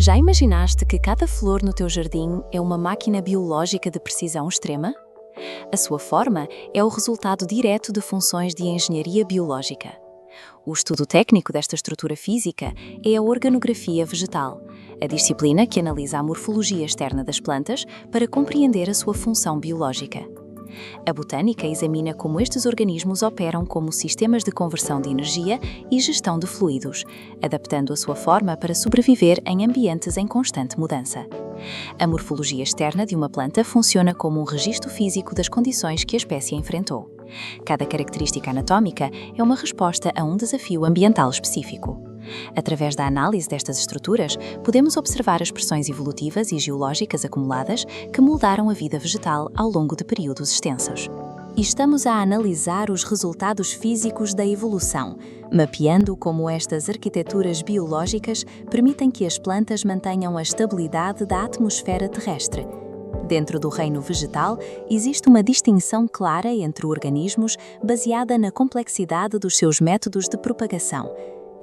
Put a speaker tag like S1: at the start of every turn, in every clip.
S1: Já imaginaste que cada flor no teu jardim é uma máquina biológica de precisão extrema? A sua forma é o resultado direto de funções de engenharia biológica. O estudo técnico desta estrutura física é a organografia vegetal, a disciplina que analisa a morfologia externa das plantas para compreender a sua função biológica. A botânica examina como estes organismos operam como sistemas de conversão de energia e gestão de fluidos, adaptando a sua forma para sobreviver em ambientes em constante mudança. A morfologia externa de uma planta funciona como um registro físico das condições que a espécie enfrentou. Cada característica anatómica é uma resposta a um desafio ambiental específico. Através da análise destas estruturas, podemos observar as pressões evolutivas e geológicas acumuladas que moldaram a vida vegetal ao longo de períodos extensos. E estamos a analisar os resultados físicos da evolução, mapeando como estas arquiteturas biológicas permitem que as plantas mantenham a estabilidade da atmosfera terrestre. Dentro do reino vegetal, existe uma distinção clara entre organismos baseada na complexidade dos seus métodos de propagação.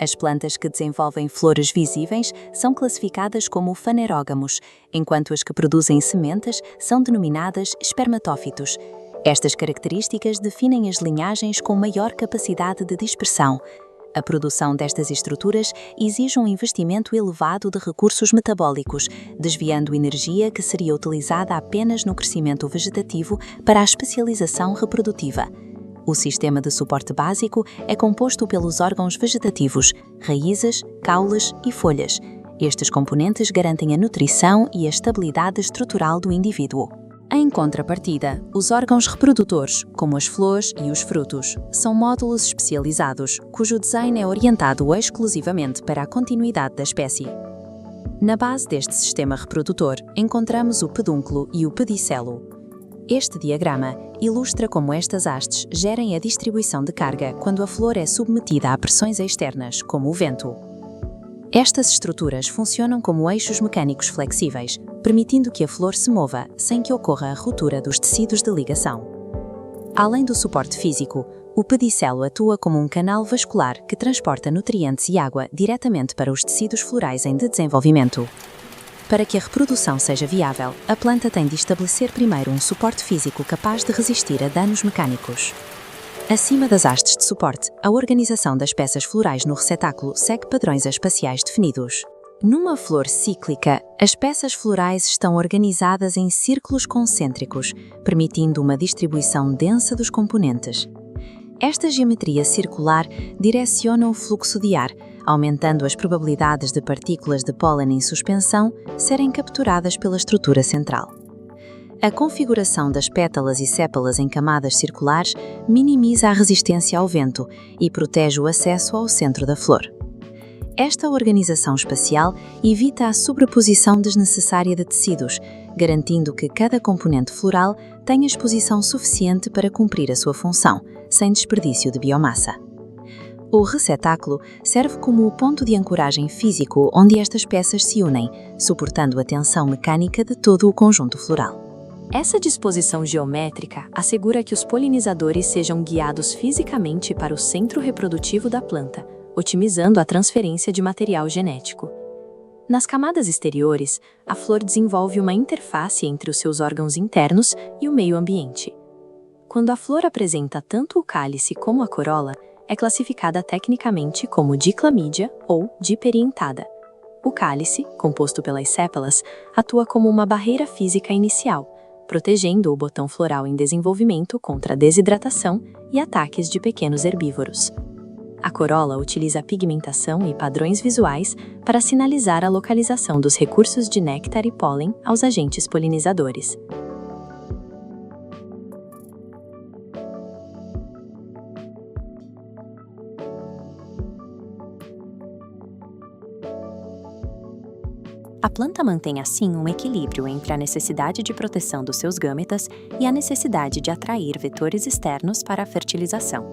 S1: As plantas que desenvolvem flores visíveis são classificadas como fanerógamos, enquanto as que produzem sementes são denominadas espermatófitos. Estas características definem as linhagens com maior capacidade de dispersão. A produção destas estruturas exige um investimento elevado de recursos metabólicos, desviando energia que seria utilizada apenas no crescimento vegetativo para a especialização reprodutiva. O sistema de suporte básico é composto pelos órgãos vegetativos, raízes, caules e folhas. Estes componentes garantem a nutrição e a estabilidade estrutural do indivíduo. Em contrapartida, os órgãos reprodutores, como as flores e os frutos, são módulos especializados, cujo design é orientado exclusivamente para a continuidade da espécie. Na base deste sistema reprodutor, encontramos o pedúnculo e o pedicelo. Este diagrama ilustra como estas hastes gerem a distribuição de carga quando a flor é submetida a pressões externas, como o vento. Estas estruturas funcionam como eixos mecânicos flexíveis, permitindo que a flor se mova sem que ocorra a ruptura dos tecidos de ligação. Além do suporte físico, o pedicelo atua como um canal vascular que transporta nutrientes e água diretamente para os tecidos florais em desenvolvimento. Para que a reprodução seja viável, a planta tem de estabelecer primeiro um suporte físico capaz de resistir a danos mecânicos. Acima das hastes de suporte, a organização das peças florais no receptáculo segue padrões espaciais definidos. Numa flor cíclica, as peças florais estão organizadas em círculos concêntricos, permitindo uma distribuição densa dos componentes. Esta geometria circular direciona o fluxo de ar, aumentando as probabilidades de partículas de pólen em suspensão serem capturadas pela estrutura central. A configuração das pétalas e sépalas em camadas circulares minimiza a resistência ao vento e protege o acesso ao centro da flor. Esta organização espacial evita a sobreposição desnecessária de tecidos, garantindo que cada componente floral tenha exposição suficiente para cumprir a sua função, sem desperdício de biomassa. O receptáculo serve como o ponto de ancoragem físico onde estas peças se unem, suportando a tensão mecânica de todo o conjunto floral. Essa disposição geométrica assegura que os polinizadores sejam guiados fisicamente para o centro reprodutivo da planta, otimizando a transferência de material genético. Nas camadas exteriores, a flor desenvolve uma interface entre os seus órgãos internos e o meio ambiente. Quando a flor apresenta tanto o cálice como a corola, é classificada tecnicamente como diclamídia ou diperientada. O cálice, composto pelas sépalas, atua como uma barreira física inicial, protegendo o botão floral em desenvolvimento contra a desidratação e ataques de pequenos herbívoros. A corola utiliza a pigmentação e padrões visuais para sinalizar a localização dos recursos de néctar e pólen aos agentes polinizadores. A planta mantém assim um equilíbrio entre a necessidade de proteção dos seus gâmetas e a necessidade de atrair vetores externos para a fertilização.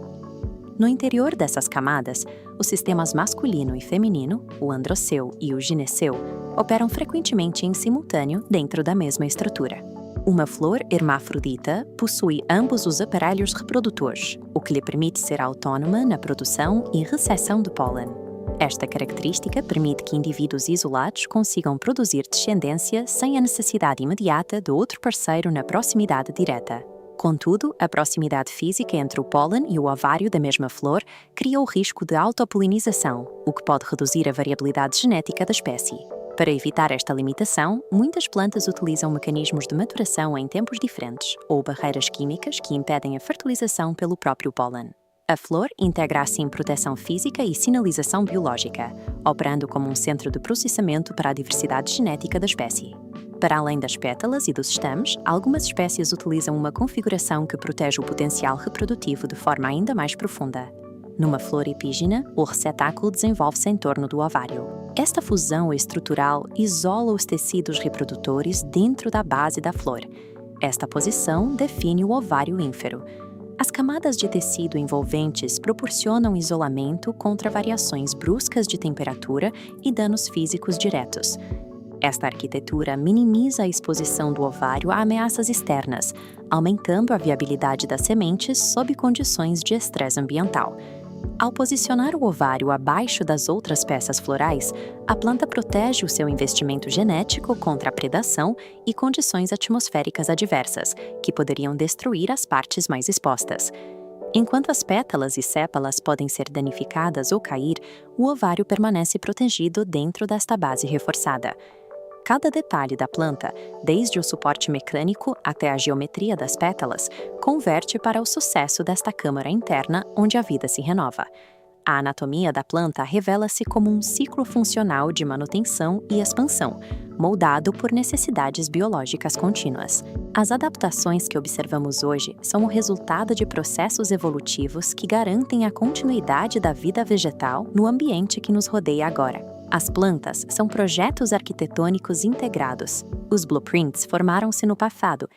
S1: No interior dessas camadas, os sistemas masculino e feminino, o androceu e o gineceu, operam frequentemente em simultâneo dentro da mesma estrutura. Uma flor hermafrodita possui ambos os aparelhos reprodutores, o que lhe permite ser autônoma na produção e recepção do pólen. Esta característica permite que indivíduos isolados consigam produzir descendência sem a necessidade imediata de outro parceiro na proximidade direta. Contudo, a proximidade física entre o pólen e o ovário da mesma flor cria o risco de autopolinização, o que pode reduzir a variabilidade genética da espécie. Para evitar esta limitação, muitas plantas utilizam mecanismos de maturação em tempos diferentes ou barreiras químicas que impedem a fertilização pelo próprio pólen. A flor integra assim proteção física e sinalização biológica, operando como um centro de processamento para a diversidade genética da espécie. Para além das pétalas e dos estames, algumas espécies utilizam uma configuração que protege o potencial reprodutivo de forma ainda mais profunda. Numa flor epígena, o receptáculo desenvolve-se em torno do ovário. Esta fusão estrutural isola os tecidos reprodutores dentro da base da flor. Esta posição define o ovário ínfero. As camadas de tecido envolventes proporcionam isolamento contra variações bruscas de temperatura e danos físicos diretos. Esta arquitetura minimiza a exposição do ovário a ameaças externas, aumentando a viabilidade das sementes sob condições de estresse ambiental. Ao posicionar o ovário abaixo das outras peças florais, a planta protege o seu investimento genético contra a predação e condições atmosféricas adversas, que poderiam destruir as partes mais expostas. Enquanto as pétalas e sépalas podem ser danificadas ou cair, o ovário permanece protegido dentro desta base reforçada. Cada detalhe da planta, desde o suporte mecânico até a geometria das pétalas, converte para o sucesso desta câmara interna onde a vida se renova. A anatomia da planta revela-se como um ciclo funcional de manutenção e expansão, moldado por necessidades biológicas contínuas. As adaptações que observamos hoje são o resultado de processos evolutivos que garantem a continuidade da vida vegetal no ambiente que nos rodeia agora. As plantas são projetos arquitetônicos integrados. Os blueprints formaram-se no passado